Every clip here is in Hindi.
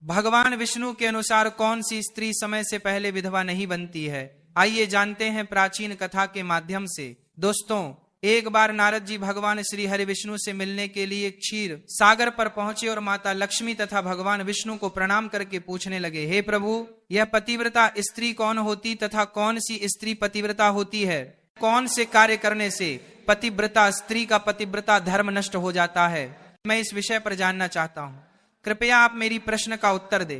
भगवान विष्णु के अनुसार कौन सी स्त्री समय से पहले विधवा नहीं बनती है? आइए जानते हैं प्राचीन कथा के माध्यम से। दोस्तों, एक बार नारद जी भगवान श्री हरि विष्णु से मिलने के लिए क्षीर सागर पर पहुंचे और माता लक्ष्मी तथा भगवान विष्णु को प्रणाम करके पूछने लगे, हे प्रभु, यह पतिव्रता स्त्री कौन होती तथा कौन सी स्त्री पतिव्रता होती है? कौन से कार्य करने से पतिव्रता स्त्री का पतिव्रता धर्म नष्ट हो जाता है? मैं इस विषय पर जानना चाहता हूँ, कृपया आप मेरी प्रश्न का उत्तर दे।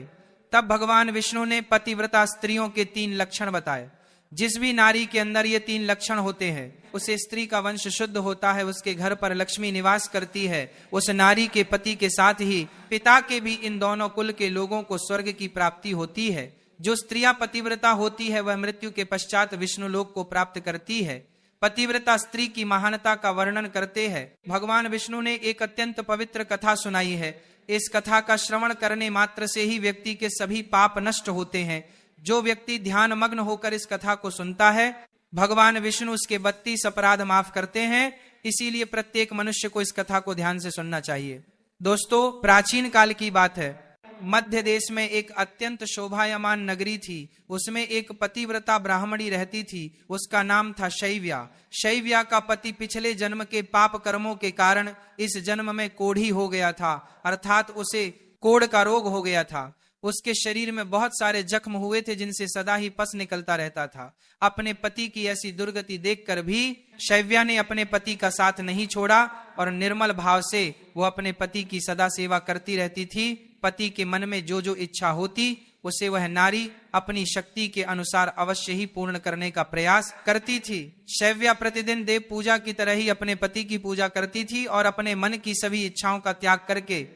तब भगवान विष्णु ने पतिव्रता स्त्रियों के 3 लक्षण बताए। जिस भी नारी के अंदर ये 3 लक्षण होते हैं, उसे स्त्री का वंश शुद्ध होता है, उसके घर पर लक्ष्मी निवास करती है, उस नारी के पति के साथ ही पिता के भी इन दोनों कुल के लोगों को स्वर्ग की प्राप्ति होती है। जो स्त्रियां पतिव्रता होती है वह मृत्यु के पश्चात विष्णु लोक को प्राप्त करती है। पतिव्रता स्त्री की महानता का वर्णन करते हैं भगवान विष्णु ने एक अत्यंत पवित्र कथा सुनाई है। इस कथा का श्रवण करने मात्र से ही व्यक्ति के सभी पाप नष्ट होते हैं। जो व्यक्ति ध्यान मग्न होकर इस कथा को सुनता है, भगवान विष्णु उसके 32 अपराध माफ करते हैं। इसीलिए प्रत्येक मनुष्य को इस कथा को ध्यान से सुनना चाहिए। दोस्तों, प्राचीन काल की बात है। मध्य देश में एक अत्यंत शोभायमान नगरी थी। उसमें एक पतिव्रता ब्राह्मणी रहती थी। उसका नाम था शैव्या। शैव्या का पति पिछले जन्म के पाप कर्मों के कारण इस जन्म में कोढ़ी हो गया था, अर्थात उसे कोढ़ का रोग हो गया था। उसके शरीर में बहुत सारे जख्म हुए थे जिनसे सदा ही पस निकलता रहता था। अपने पति की ऐसी दुर्गति देखकर भी शैव्या ने अपने पति का साथ नहीं छोड़ा और निर्मल भाव से वो अपने पति की सदा सेवा करती रहती थी। पति के मन में जो जो इच्छा होती उसे वह नारी अपनी शक्ति के अनुसार अवश्य ही पूर्ण करने का प्रयास करती थी। शैव्या प्रतिदिन देव पूजा की तरह ही अपने पति की पूजा करती थी और अपने मन की सभी इच्छाओं का त्याग करके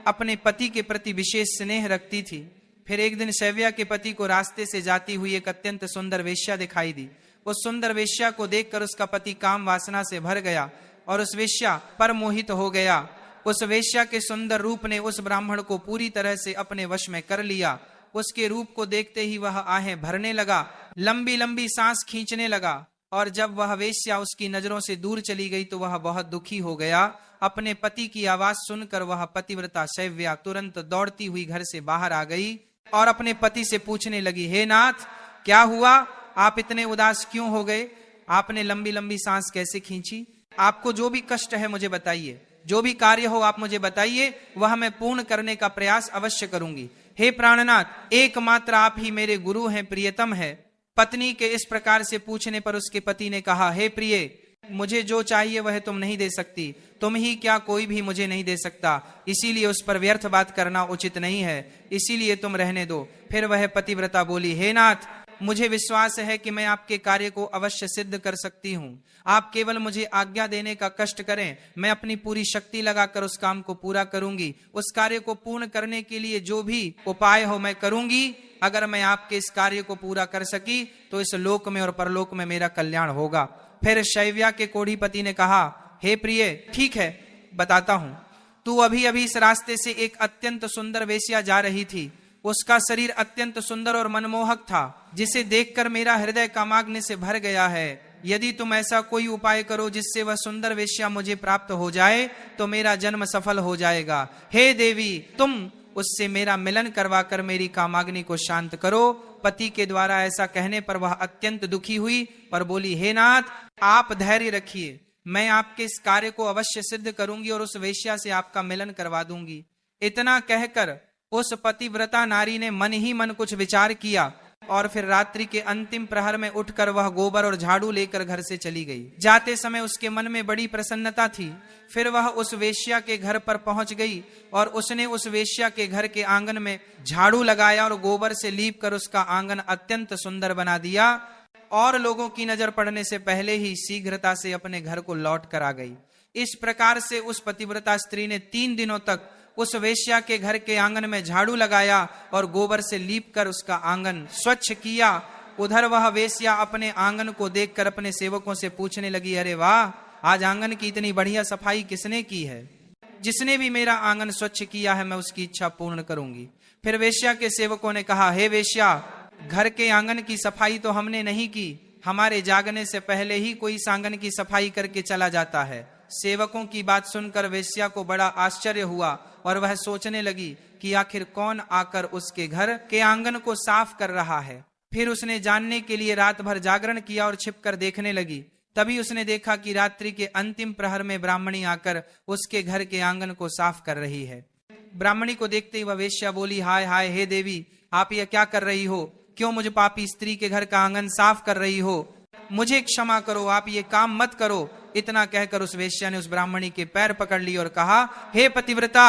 अपने पति के प्रति विशेष स्नेह रखती थी। फिर एक दिन शैव्या के पति को रास्ते से जाती हुई एक अत्यंत सुंदर वेश्या दिखाई दी। उस सुंदर वेश्या को देखकर उसका पति काम वासना से भर गया और उस वेश्या पर मोहित हो गया। उस वेश्या के सुंदर रूप ने उस ब्राह्मण को पूरी तरह से अपने वश में कर लिया। उसके रूप को देखते ही वह आहें भरने लगा, लंबी लंबी सांस खींचने लगा और जब वह वेश्या उसकी नजरों से दूर चली गई तो वह बहुत दुखी हो गया। अपने पति की आवाज सुनकर वह पतिव्रता शैव्या तुरंत दौड़ती हुई घर से बाहर आ गई और अपने पति से पूछने लगी, हे नाथ, क्या हुआ? आप इतने उदास क्यों हो गए? आपने लंबी लंबी सांस कैसे खींची? आपको जो भी कष्ट है मुझे बताइए, जो भी कार्य हो आप मुझे बताइए, वह मैं पूर्ण करने का प्रयास अवश्य करूंगी। हे प्राणनाथ, एकमात्र आप ही मेरे गुरु हैं, प्रियतम है। पत्नी के इस प्रकार से पूछने पर उसके पति ने कहा, हे प्रिय, मुझे जो चाहिए वह तुम नहीं दे सकती, तुम ही क्या कोई भी मुझे नहीं दे सकता, इसीलिए उस पर व्यर्थ बात करना उचित नहीं है, इसीलिए तुम रहने दो। फिर वह पतिव्रता बोली, हे नाथ, मुझे विश्वास है कि मैं आपके कार्य को अवश्य सिद्ध कर सकती हूँ। आप केवल मुझे आज्ञा देने का कष्ट करें, मैं अपनी पूरी शक्ति लगाकर उस काम को पूरा करूंगी। उस कार्य को पूर्ण करने के लिए जो भी उपाय हो मैं करूंगी। अगर मैं आपके इस कार्य को पूरा कर सकी तो इस लोक में और परलोक में मेरा कल्याण होगा। फिर शैव्या के कोढ़ीपति ने कहा, हे प्रिय, ठीक है, बताता हूँ। तू अभी अभी इस रास्ते से एक अत्यंत सुंदर वेश्या जा रही थी। उसका शरीर अत्यंत सुंदर और मनमोहक था, जिसे देखकर मेरा हृदय कामाग्नि से भर गया है। यदि तुम ऐसा कोई उपाय करो जिससे वह सुंदर वेश्या मुझे प्राप्त हो जाए तो मेरा जन्म सफल हो जाएगा। हे देवी, तुम उससे मेरा मिलन करवाकर मेरी कामाग्नि को शांत करो। पति के द्वारा ऐसा कहने पर वह अत्यंत दुखी हुई और बोली, हे नाथ, आप धैर्य रखिए, मैं आपके इस कार्य को अवश्य सिद्ध करूंगी और उस वेश्या से आपका मिलन करवा दूंगी। इतना कहकर उस पतिव्रता नारी ने मन ही मन कुछ विचार किया और फिर रात्रि के अंतिम प्रहर में उठकर वह गोबर और झाड़ू लेकर घर से चली गई। जाते समय उसके मन में बड़ी प्रसन्नता थी। फिर वह उस वेश्या के घर पर पहुंच गई और उसने उस वेश्या के घर के आंगन में झाड़ू लगाया और गोबर से लीप कर उसका आंगन अत्यंत सुंदर बना दिया और लोगों की नजर पड़ने से पहले ही शीघ्रता से अपने घर को लौट कर आ गई। इस प्रकार से उस पतिव्रता स्त्री ने 3 दिनों तक उस वेश्या के घर के आंगन में झाड़ू लगाया और गोबर से लीप कर उसका आंगन स्वच्छ किया। उधर वह वेश्या अपने आंगन को देखकर अपने सेवकों से पूछने लगी, अरे वाह, आज आंगन की इतनी बढ़िया सफाई किसने की है? जिसने भी मेरा आंगन स्वच्छ किया है मैं उसकी इच्छा पूर्ण करूंगी। फिर वेश्या के सेवकों ने कहा, हे वेश्या, घर के आंगन की सफाई तो हमने नहीं की, हमारे जागने से पहले ही कोई इस आंगन की सफाई करके चला जाता है। सेवकों की बात सुनकर वेश्या को बड़ा आश्चर्य हुआ और वह सोचने लगी कि आखिर कौन आकर उसके घर के आंगन को साफ कर रहा है। फिर उसने जानने के लिए रात भर जागरण किया और छिपकर देखने लगी। तभी उसने देखा कि रात्रि के अंतिम प्रहर में ब्राह्मणी आकर उसके घर के आंगन को साफ कर रही है। ब्राह्मणी को देखते ही वह वेश्या बोली, हाय हाय, हे देवी, आप यह क्या कर रही हो? क्यों मुझ पापी स्त्री के घर का आंगन साफ कर रही हो? मुझे क्षमा करो, आप ये काम मत करो। इतना कहकर उस वेश्या ने उस ब्राह्मणी के पैर पकड़ लिए और कहा, हे पतिव्रता,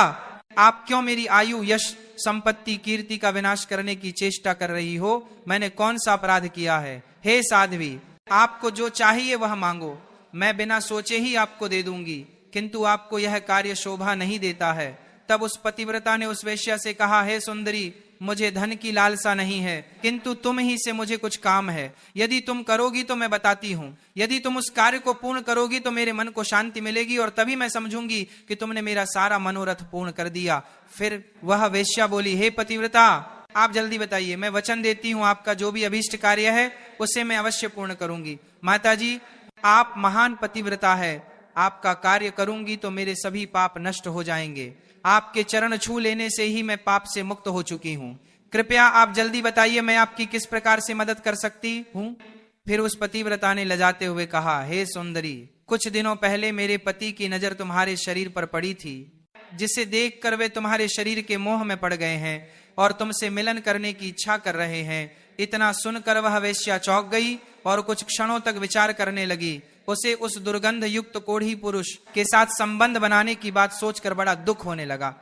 आप क्यों मेरी आयु, यश, संपत्ति, कीर्ति का विनाश करने की चेष्टा कर रही हो? मैंने कौन सा अपराध किया है? हे साध्वी, आपको जो चाहिए वह मांगो, मैं बिना सोचे ही आपको दे दूंगी, किंतु आपको यह कार्य शोभा नहीं देता है। तब उस पतिव्रता ने उस वेश्या से कहा, हे सुंदरी, मुझे धन की लालसा नहीं है, किंतु तुम ही से मुझे कुछ काम है। यदि तुम करोगी तो मैं बताती हूँ। यदि तुम उस कार्य को पूर्ण करोगी तो मेरे मन को शांति मिलेगी और तभी मैं समझूंगी कि तुमने मेरा सारा मनोरथ पूर्ण कर दिया। फिर वह वेश्या बोली, हे पतिव्रता, आप जल्दी बताइए, मैं वचन देती हूँ आपका जो भी अभीष्ट कार्य है उसे मैं अवश्य पूर्ण करूंगी। माताजी, आप महान पतिव्रता है, आपका कार्य करूंगी तो मेरे सभी पाप नष्ट हो जाएंगे। आपके चरण छू लेने से ही मैं पाप से मुक्त हो चुकी हूँ। कृपया आप जल्दी बताइए मैं आपकी किस प्रकार से मदद कर सकती हूँ। फिर उस पतिव्रता ने लजाते हुए कहा, हे सुंदरी, कुछ दिनों पहले मेरे पति की नजर तुम्हारे शरीर पर पड़ी थी, जिसे देखकर वे तुम्हारे शरीर के मोह में पड़ गए हैं और तुमसे मिलन करने की इच्छा कर रहे हैं। इतना सुनकर वह वेश्या चौंक गई और कुछ क्षणों तक विचार करने लगी। उसे उस दुर्गंध युक्त कोढ़ी पुरुष के साथ संबंध बनाने की बात सोचकर बड़ा दुख होने लगा।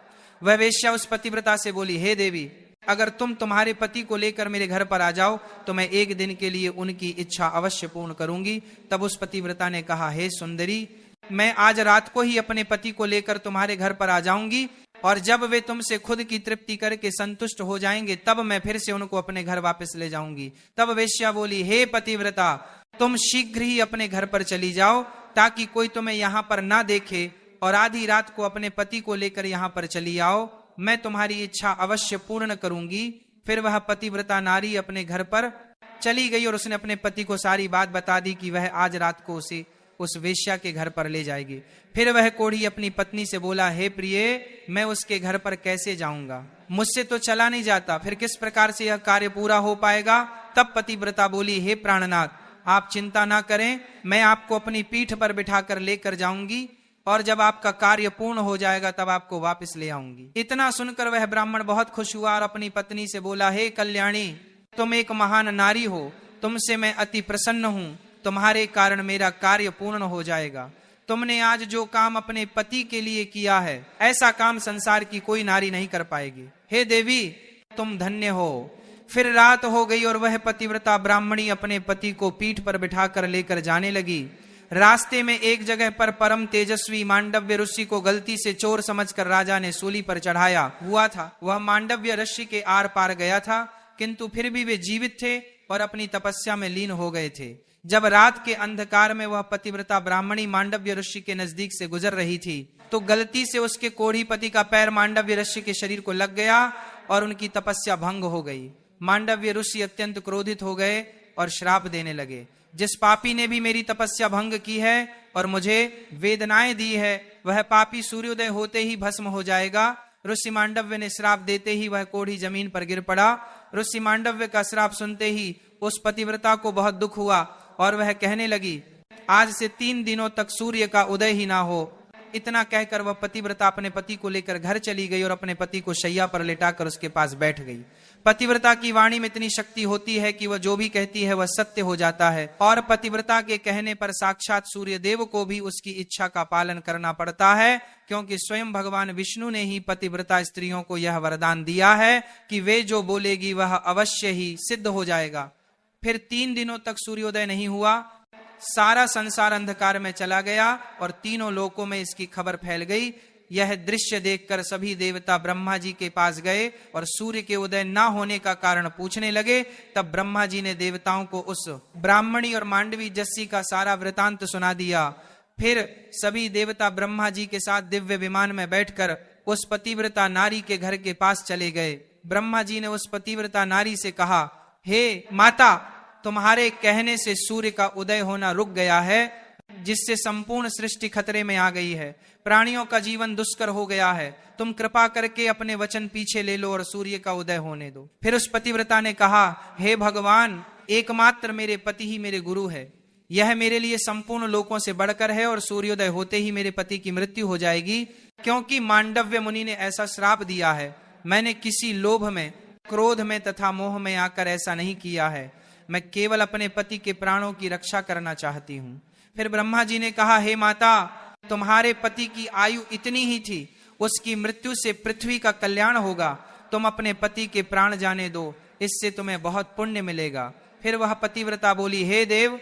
वह वेश्या उस पतिव्रता से बोली, हे देवी, अगर तुम तुम्हारे पति को लेकर मेरे घर पर आ जाओ तो मैं एक दिन के लिए उनकी इच्छा अवश्य पूर्ण करूंगी। तब उस पतिव्रता ने कहा, हे सुंदरी, मैं आज रात को ही अपने पति को लेकर तुम्हारे घर पर आ जाऊंगी और जब वे तुमसे खुद की तृप्ति करके संतुष्ट हो जाएंगे तब मैं फिर से उनको अपने घर वापस ले जाऊंगी। तब वेश्या बोली, हे पतिव्रता, तुम शीघ्र ही अपने घर पर चली जाओ ताकि कोई तुम्हें यहाँ पर ना देखे और आधी रात को अपने पति को लेकर यहाँ पर चली आओ, मैं तुम्हारी इच्छा अवश्य पूर्ण करूंगी। फिर वह पतिव्रता नारी अपने घर पर चली गई और उसने अपने पति को सारी बात बता दी कि वह आज रात को उसे उस वेश्या के घर पर ले जाएगी। फिर वह कोढ़ी अपनी पत्नी से बोला, हे प्रिय, मैं उसके घर पर कैसे जाऊंगा? मुझसे तो चला नहीं जाता, फिर किस प्रकार से यह कार्य पूरा हो पाएगा? तब पतिव्रता बोली, हे प्राणनाथ, आप चिंता ना करें, मैं आपको अपनी पीठ पर बिठाकर लेकर जाऊंगी और जब आपका कार्य पूर्ण हो जाएगा तब आपको वापस ले आऊंगी। इतना सुनकर वह ब्राह्मण बहुत खुश हुआ और अपनी पत्नी से बोला, हे कल्याणी, तुम एक महान नारी हो, तुमसे मैं अति प्रसन्न हूँ, तुम्हारे कारण मेरा कार्य पूर्ण हो जाएगा। तुमने आज जो काम अपने पति के लिए किया है ऐसा काम संसार की कोई नारी नहीं कर पाएगी। हे देवी, तुम धन्य हो। फिर रात हो गई और वह पतिव्रता ब्राह्मणी अपने पति को पीठ पर बिठाकर लेकर जाने लगी। रास्ते में एक जगह पर परम तेजस्वी मांडव्य ऋषि को गलती से चोर समझकर राजा ने सूली पर चढ़ाया हुआ था। वह मांडव्य ऋषि के आर पार गया था, किंतु फिर भी वे जीवित थे और अपनी तपस्या में लीन हो गए थे। जब रात के अंधकार में वह पतिव्रता ब्राह्मणी मांडव्य ऋषि के नजदीक से गुजर रही थी तो गलती से उसके कोढ़ी पति का पैर मांडव्य ऋषि के शरीर को लग गया और उनकी तपस्या भंग हो गई। मांडव्य ऋषि अत्यंत क्रोधित हो गए और श्राप देने लगे, जिस पापी ने भी मेरी तपस्या भंग की है और मुझे वेदनाएं दी है वह पापी सूर्योदय होते ही भस्म हो जाएगा। ऋषि मांडव्य ने श्राप देते ही वह कोढ़ी जमीन पर गिर पड़ा। ऋषि मांडव्य का श्राप सुनते ही उस पतिव्रता को बहुत दुख हुआ और वह कहने लगी, आज से 3 दिनों तक सूर्य का उदय ही ना हो। इतना कहकर वह पतिव्रता अपने पति को लेकर घर चली गई और अपने पति को शैया पर लेटाकर उसके पास बैठ गई। पतिव्रता की वाणी में इतनी शक्ति होती है कि वह जो भी कहती है वह सत्य हो जाता है और पतिव्रता के कहने पर साक्षात सूर्य देव को भी उसकी इच्छा का पालन करना पड़ता है, क्योंकि स्वयं भगवान विष्णु ने ही पतिव्रता स्त्रियों को यह वरदान दिया है कि वे जो बोलेगी वह अवश्य ही सिद्ध हो जाएगा। फिर 3 दिनों तक सूर्योदय नहीं हुआ, सारा संसार अंधकार में चला गया और तीनों लोकों में इसकी खबर फैल गई। यह दृश्य देखकर सभी देवता ब्रह्मा जी के पास गए और सूर्य के उदय न होने का कारण पूछने लगे। तब ब्रह्मा जी ने देवताओं को उस ब्राह्मणी और मांडवी जस्सी का सारा वृतांत सुना दिया। फिर सभी देवता ब्रह्मा जी के साथ दिव्य विमान में बैठकर उस पतिव्रता नारी के घर के पास चले गए। ब्रह्मा जी ने उस पतिव्रता नारी से कहा, हे माता, तुम्हारे कहने से सूर्य का उदय होना रुक गया है, जिससे संपूर्ण सृष्टि खतरे में आ गई है। प्राणियों का जीवन दुष्कर हो गया है। तुम कृपा करके अपने वचन पीछे ले लो और सूर्य का उदय होने दो। फिर उस पतिव्रता ने कहा, हे भगवान, एकमात्र मेरे पति ही मेरे गुरु है। यह मेरे लिए संपूर्ण लोकों से बढ़कर है और सूर्योदय होते ही मेरे पति की मृत्यु हो जाएगी, क्योंकि मांडव्य मुनि ने ऐसा श्राप दिया है। मैंने किसी लोभ में, क्रोध में तथा मोह में आकर ऐसा नहीं किया है। मैं केवल अपने पति के प्राणों की रक्षा करना चाहती हूँ। फिर ब्रह्मा जी ने कहा, हे माता, तुम्हारे पति की आयु इतनी ही थी, उसकी मृत्यु से पृथ्वी का कल्याण होगा। तुम अपने पति के प्राण जाने दो, इससे तुम्हें बहुत पुण्य मिलेगा। फिर वह पतिव्रता बोली, हे देव,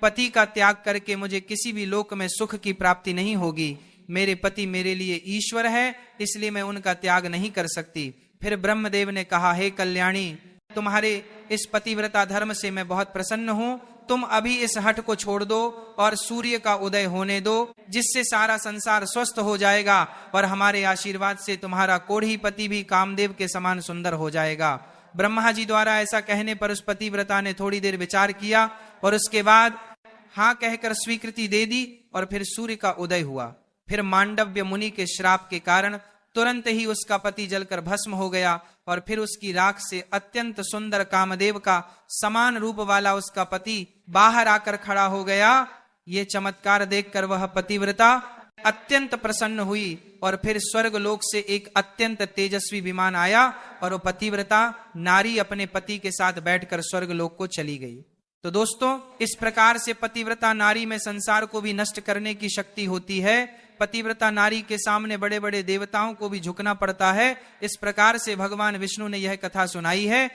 पति का त्याग करके मुझे किसी भी लोक में सुख की प्राप्ति नहीं होगी। मेरे पति मेरे लिए ईश्वर है, इसलिए मैं उनका त्याग नहीं कर सकती। फिर ब्रह्मदेव ने कहा, हे कल्याणी, तुम्हारे इस पतिव्रता धर्म से मैं बहुत प्रसन्न हूँ। तुम अभी इस हठ को छोड़ दो और सूर्य का उदय होने दो, जिससे सारा संसार स्वस्थ हो जाएगा और हमारे आशीर्वाद से तुम्हारा कोढ़ी पति भी कामदेव के समान सुंदर हो जाएगा। ब्रह्मा जी द्वारा ऐसा कहने पर उस पतिव्रता ने थोड़ी देर विचार किया और उसके बाद हाँ कहकर स्वीकृति दे दी और फिर सूर्य का उदय हुआ। फिर मांडव्य मुनि के श्राप के कारण तुरंत ही उसका पति जलकर भस्म हो गया और फिर उसकी राख से अत्यंत सुंदर कामदेव का समान रूप वाला उसका पति बाहर आकर खड़ा हो गया। ये चमत्कार देखकर वह पतिव्रता अत्यंत प्रसन्न हुई और फिर स्वर्ग लोक से एक अत्यंत तेजस्वी विमान आया और वो पतिव्रता नारी अपने पति के साथ बैठकर स्वर्ग लोक को चली गई। तो दोस्तों, इस प्रकार से पतिव्रता नारी में संसार को भी नष्ट करने की शक्ति होती है। पतिव्रता नारी के सामने बड़े बड़े देवताओं को भी झुकना पड़ता है। इस प्रकार से भगवान विष्णु ने यह कथा सुनाई है।